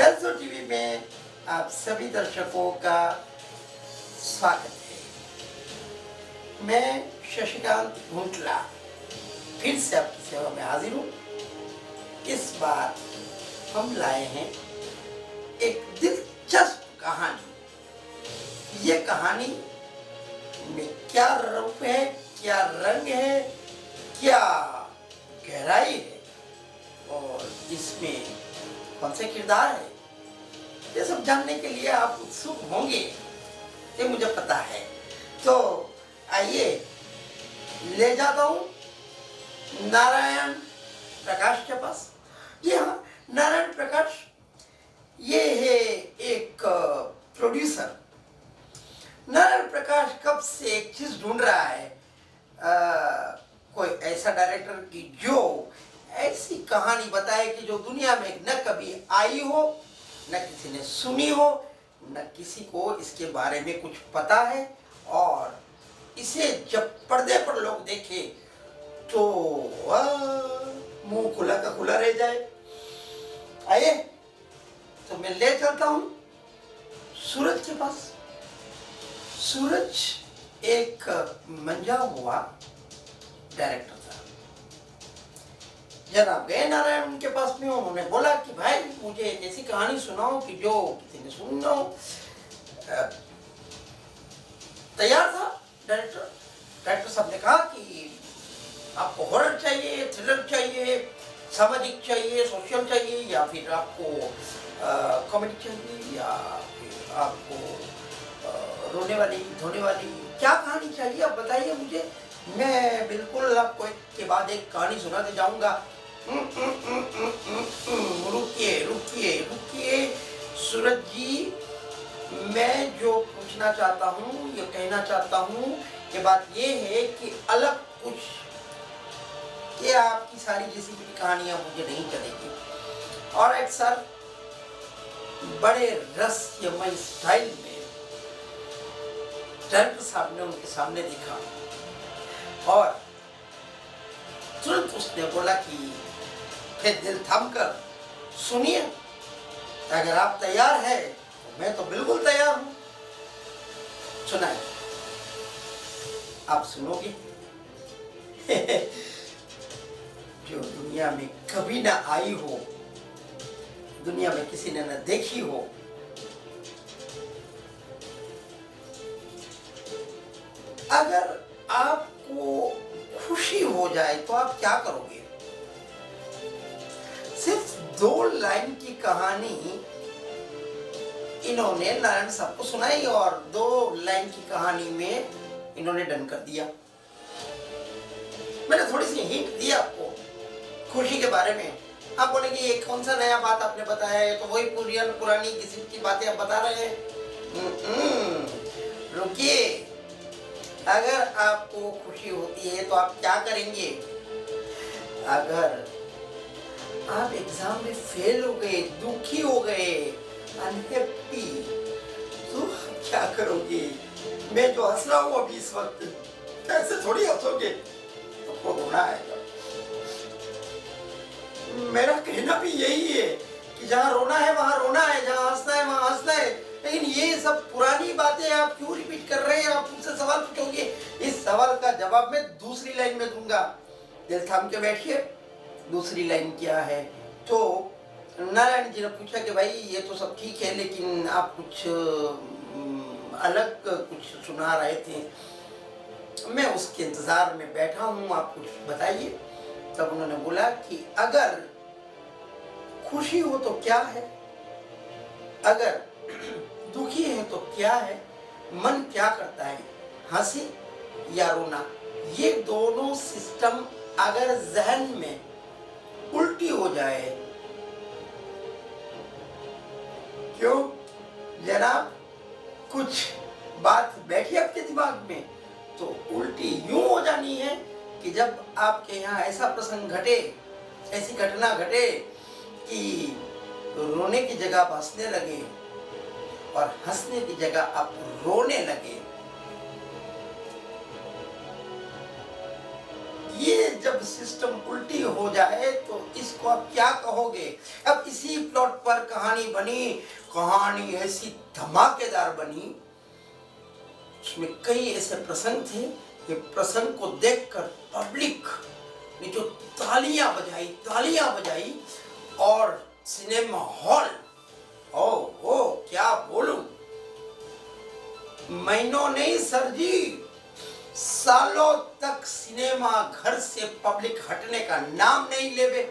Kelso TV में आप सभी दर्शकों का स्वागत है। मैं शशिकांत घुंटला फिर से आपकी सेवा में हाजिर हूँ। इस बार हम लाए हैं एक दिलचस्प कहानी। ये कहानी में क्या रूप है, क्या रंग है, क्या गहराई है और इसमें कौन से किरदार है, ये सब जानने के लिए आप उत्सुक होंगे, ये मुझे पता है। तो आइए ले जाता हूँ नारायण प्रकाश के पास। जी हाँ, नारायण प्रकाश ये है एक प्रोड्यूसर। नारायण प्रकाश कब से एक चीज ढूंढ रहा है, कोई ऐसा डायरेक्टर की जो ऐसी कहानी बताए कि जो दुनिया में न कभी आई हो, न किसी ने सुनी हो, न किसी को इसके बारे में कुछ पता है, और इसे जब पर्दे पर लोग देखे तो मुंह खुला का खुला रह जाए। आइए तो मैं ले चलता हूं सूरज के पास। सूरज एक मंझा हुआ डायरेक्टर था। जनाब गए नारायण उनके पास में, उन्होंने बोला कि भाई मुझे एक ऐसी कहानी सुनाओ कि जो किसी ने सुनी हो। तैयार था डायरेक्टर साहब ने कहा कि आपको हॉरर चाहिए, थ्रिलर चाहिए, सामाजिक चाहिए, सोशल चाहिए, या फिर आपको कॉमेडी चाहिए, या फिर आपको रोने वाली धोने वाली, क्या कहानी चाहिए आप बताइए मुझे। मैं बिल्कुल आपको एक के बाद एक कहानी सुनाते जाऊंगा। रुकिए सूरज जी, मैं जो पूछना चाहता हूँ, ये कहना चाहता हूँ, ये बात ये है कि अलग कुछ, ये आपकी सारी जैसी भी कहानियां मुझे नहीं चलेगी। और एक सर बड़े रहस्यमय स्टाइल में डायरेक्टर साहब ने उनके सामने देखा और तुरंत उसने बोला कि फिर दिल थम कर सुनिए, अगर आप तैयार है तो मैं तो बिल्कुल तैयार हूं। सुनाए, आप सुनोगे जो दुनिया में कभी ना आई हो, दुनिया में किसी ने न देखी हो। अगर आपको खुशी हो जाए तो आप क्या करोगे? सिर्फ 2 लाइन की कहानी इन्होंने नारायण साहब को सुनाई और 2 लाइन की कहानी में इन्होंने डन कर दिया। मैंने थोड़ी सी हिंट दी आपको खुशी के बारे में। आप बोलेंगे ये कौन सा नया बात आपने बताया है, तो वही पुरानी किसी की बातें आप बता रहे हैं। रुकिए, अगर आपको खुशी होती है तो आप क्या करेंगे? अगर आप एग्जाम में फेल हो गए, दुखी हो गए, अनहैप्पी, तो क्या करोगे? मैं जो हंस रहा हूँ अभी इस वक्त, कैसे थोड़ी हंसोगे, तो रोना आएगा। मेरा कहना भी यही है कि जहाँ रोना है वहाँ रोना है, जहाँ हंसना है वहाँ हंसना है। लेकिन ये सब पुरानी बातें आप क्यों रिपीट कर रहे हैं? आप मुझसे सवाल पूछोगे, इस सवाल का जवाब मैं दूसरी लाइन में दूंगा। दिल थाम के बैठिए। दूसरी लाइन क्या है? तो नारायण जी ने पूछा कि भाई ये तो सब ठीक है, लेकिन आप कुछ अलग कुछ सुना रहे थे, मैं उसके इंतजार में बैठा हूँ, आप कुछ बताइए। तब उन्होंने बोला कि अगर खुशी हो तो क्या है, अगर दुखी है तो क्या है, मन क्या करता है, हंसी या रोना। ये दोनों सिस्टम अगर जहन में उल्टी हो जाए, क्यों जनाब, कुछ बात बैठी आपके दिमाग में, तो उल्टी यूं हो जानी है कि जब आपके यहाँ ऐसा प्रसंग घटे, ऐसी घटना घटे कि रोने की जगह आप हंसने लगे और हंसने की जगह आप रोने लगे। ये जब सिस्टम उल्टी हो जाए तो इसको आप क्या कहोगे। अब इसी प्लॉट पर कहानी बनी, कहानी ऐसी धमाकेदार बनी, उसमें कई ऐसे प्रसंग थे कि प्रसंग को देखकर पब्लिक ने जो तालियां बजाई और सिनेमा हॉल, ओ क्या बोलूं, महीनों नहीं सर जी, सालों तक सिनेमा घर से पब्लिक हटने का नाम नहीं लेवे,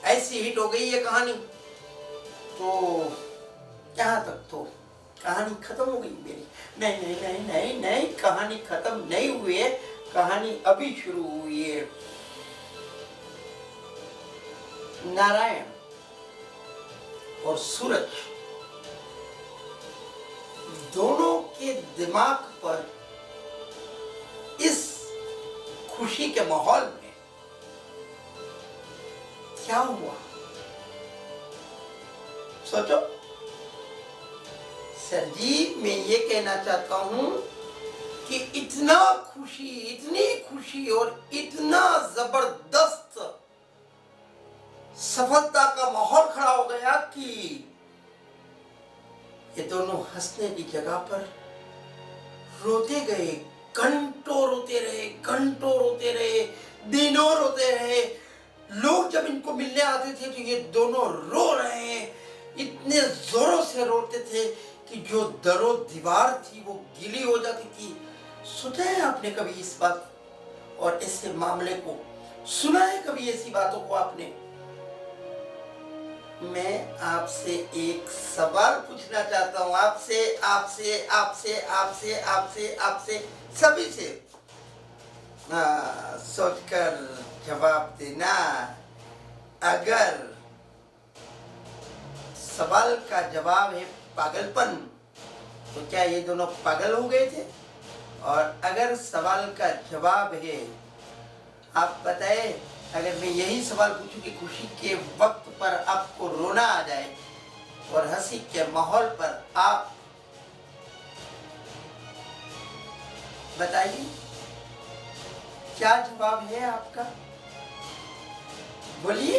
ऐसी हिट हो गई ये कहानी। तो यहाँ तक तो कहानी खत्म हो गई मेरी। नहीं नहीं नहीं नहीं नहीं, कहानी खत्म नहीं हुई है, कहानी अभी शुरू हुई है। नारायण और सूरज दोनों के दिमाग पर इस खुशी के माहौल में क्या हुआ, सोचो। सर जी मैं ये कहना चाहता हूं कि इतनी खुशी और इतना जबरदस्त सफलता का माहौल खड़ा हो गया कि ये दोनों हंसने की जगह पर रोते गए, घंटों रोते रहे, दिनों रोते रहे। लोग जब इनको मिलने आते थे तो ये दोनों रो रहे हैं, इतने जोरों से रोते थे कि जो दरो दीवार थी वो गीली हो जाती थी। सोचा है आपने कभी इस बात और ऐसे मामले को, सुना है कभी ऐसी बातों को आपने? मैं आपसे एक सवाल पूछना चाहता हूं, आपसे सभी से सोचकर जवाब देना। अगर सवाल का जवाब है पागलपन, तो क्या ये दोनों पागल हो गए थे? और अगर सवाल का जवाब है, आप बताएं, अगर मैं यही सवाल पूछूं कि खुशी के वक्त पर आपको रोना आ जाए और हंसी के माहौल पर आप बताइए क्या जवाब है आपका, बोलिए।